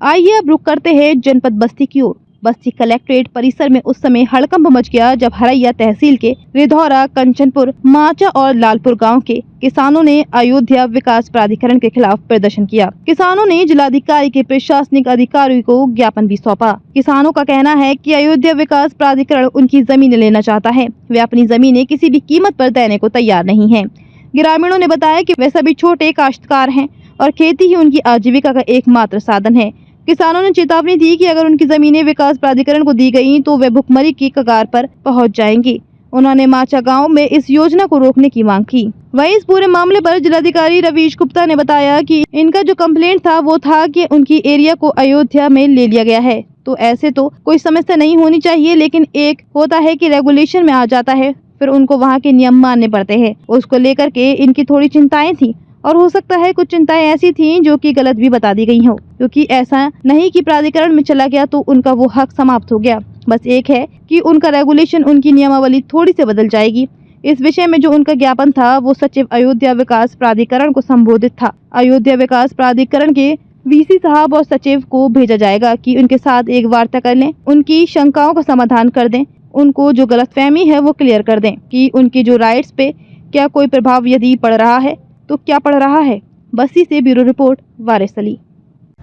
आइए अब रुक करते हैं जनपद बस्ती की ओर। बस्ती कलेक्ट्रेट परिसर में उस समय हड़कंप मच गया जब हरैया तहसील के रिधौरा, कंचनपुर, माचा और लालपुर गांव के किसानों ने अयोध्या विकास प्राधिकरण के खिलाफ प्रदर्शन किया। किसानों ने जिलाधिकारी के प्रशासनिक अधिकारी को ज्ञापन भी सौंपा। किसानों का कहना है कि अयोध्या विकास प्राधिकरण उनकी जमीनें लेना चाहता है। वे अपनी जमीनें किसी भी कीमत पर देने को तैयार नहीं है। ग्रामीणों ने बताया कि वे सभी छोटे काश्तकार हैं और खेती ही उनकी आजीविका का एकमात्र साधन है। किसानों ने चेतावनी दी कि अगर उनकी जमीनें विकास प्राधिकरण को दी गयी तो वे भुखमरी की कगार पर पहुंच जाएंगी। उन्होंने माचा गांव में इस योजना को रोकने की मांग की। वहीं इस पूरे मामले पर जिलाधिकारी रवीश गुप्ता ने बताया कि इनका जो कंप्लेंट था वो था कि उनकी एरिया को अयोध्या में ले लिया गया है, तो ऐसे तो कोई समस्या नहीं होनी चाहिए, लेकिन एक होता है कि रेगुलेशन में आ जाता है, फिर उनको वहाँ के नियम मानने पड़ते हैं। उसको लेकर के इनकी थोड़ी चिंताएं थी और हो सकता है कुछ चिंताएं ऐसी थीं जो कि गलत भी बता दी गई हो, क्योंकि ऐसा नहीं कि प्राधिकरण में चला गया तो उनका वो हक समाप्त हो गया। बस एक है कि उनका रेगुलेशन, उनकी नियमावली थोड़ी सी बदल जाएगी। इस विषय में जो उनका ज्ञापन था वो सचिव अयोध्या विकास प्राधिकरण को संबोधित था। अयोध्या विकास प्राधिकरण के वीसी साहब और सचिव को भेजा जाएगा कि उनके साथ एक वार्ता कर लें, उनकी शंकाओं का समाधान कर दें, उनको जो गलतफहमी है वो क्लियर कर दें कि उनकी जो राइट्स पे क्या कोई प्रभाव यदि पड़ रहा है तो क्या पड़ रहा है। बस्ती से ब्यूरो रिपोर्ट, वारिस अली।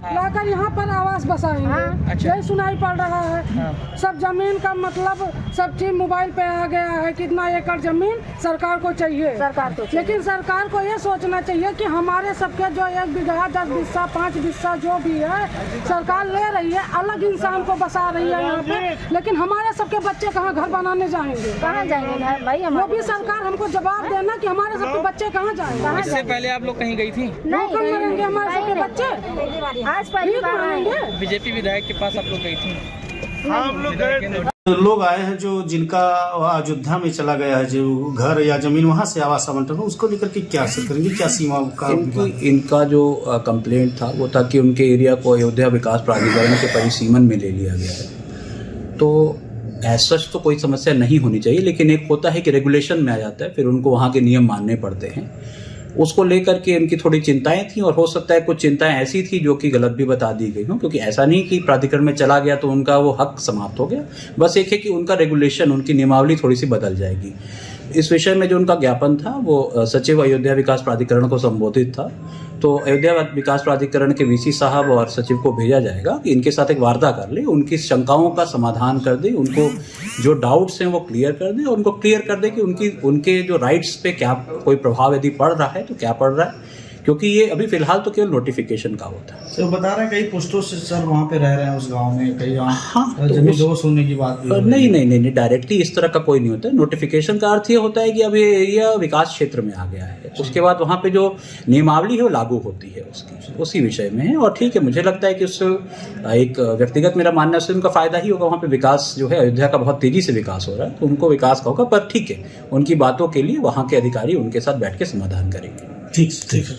लाकर यहाँ पर आवास बसाएंगे। अच्छा। यही सुनाई पड़ रहा है। सब जमीन का मतलब सब चीज मोबाइल पे आ गया है। कितना एकड़ जमीन सरकार को चाहिए, लेकिन सरकार को ये सोचना चाहिए कि हमारे सबके जो 1 बीघा 10 बिस्सा 5 बिस्सा जो भी है सरकार ले रही है, अलग इंसान को बसा रही है यहाँ पे, लेकिन हमारे सबके बच्चे कहाँ घर बनाने जाएंगे, कहाँ जाएंगे भाई? वो भी सरकार हमको जवाब देना कि हमारे सबके बच्चे कहाँ जाएंगे। इससे पहले आप लोग कहीं गई थी? नहीं मरेंगे हमारे सबके बच्चे। आज पहली बार आएंगे। बीजेपी विधायक के पास आप लोग गई थी? हम लोग गए। लोग आए हैं जो जिनका अयोध्या में चला गया है, जो घर या जमीन वहाँ से आवास आवंटन, उसको लेकर के क्या करेंगे, क्या सीमा का? इनका जो कंप्लेंट था वो था कि उनके एरिया को अयोध्या विकास प्राधिकरण के परिसीमन में ले लिया गया है। तो ऐसा तो कोई समस्या नहीं होनी चाहिए, लेकिन एक होता है कि रेगुलेशन में आ जाता है, फिर उनको वहाँ के नियम मानने पड़ते हैं। उसको लेकर के इनकी थोड़ी चिंताएं थी और हो सकता है कुछ चिंताएं ऐसी थी जो कि गलत भी बता दी गई हो, क्योंकि ऐसा नहीं कि प्राधिकरण में चला गया तो उनका वो हक समाप्त हो गया। बस एक है कि उनका रेगुलेशन, उनकी नियमावली थोड़ी सी बदल जाएगी। इस विषय में जो उनका ज्ञापन था वो सचिव अयोध्या विकास प्राधिकरण को संबोधित था। तो अयोध्या विकास प्राधिकरण के वीसी साहब और सचिव को भेजा जाएगा कि इनके साथ एक वार्ता कर ले, उनकी शंकाओं का समाधान कर दे, उनको जो डाउट्स हैं वो क्लियर कर दे और उनको क्लियर कर दे कि उनके जो राइट्स पे क्या कोई प्रभाव यदि पड़ रहा है तो क्या पड़ रहा है, क्योंकि ये अभी फिलहाल तो केवल नोटिफिकेशन का होता है। तो बता रहे हैं कई पुष्टों से सर वहाँ पे रह रहे हैं उस गांव में, कई जमीन दोष होने की बात भी नहीं, डायरेक्टली इस तरह का कोई नहीं होता है। नोटिफिकेशन का अर्थ ये होता है कि अब ये एरिया विकास क्षेत्र में आ गया है, उसके बाद वहाँ पे जो नियमावली है वो लागू होती है उसकी, उसी विषय में है। और ठीक है, मुझे लगता है कि उससे एक व्यक्तिगत मेरा मानना है उससे उनका फायदा ही होगा। वहाँ पे विकास जो है, अयोध्या का बहुत तेजी से विकास हो रहा है, तो उनको विकास का होगा। पर ठीक है, उनकी बातों के लिए वहाँ के अधिकारी उनके साथ बैठ के समाधान करेंगे। ठीक है।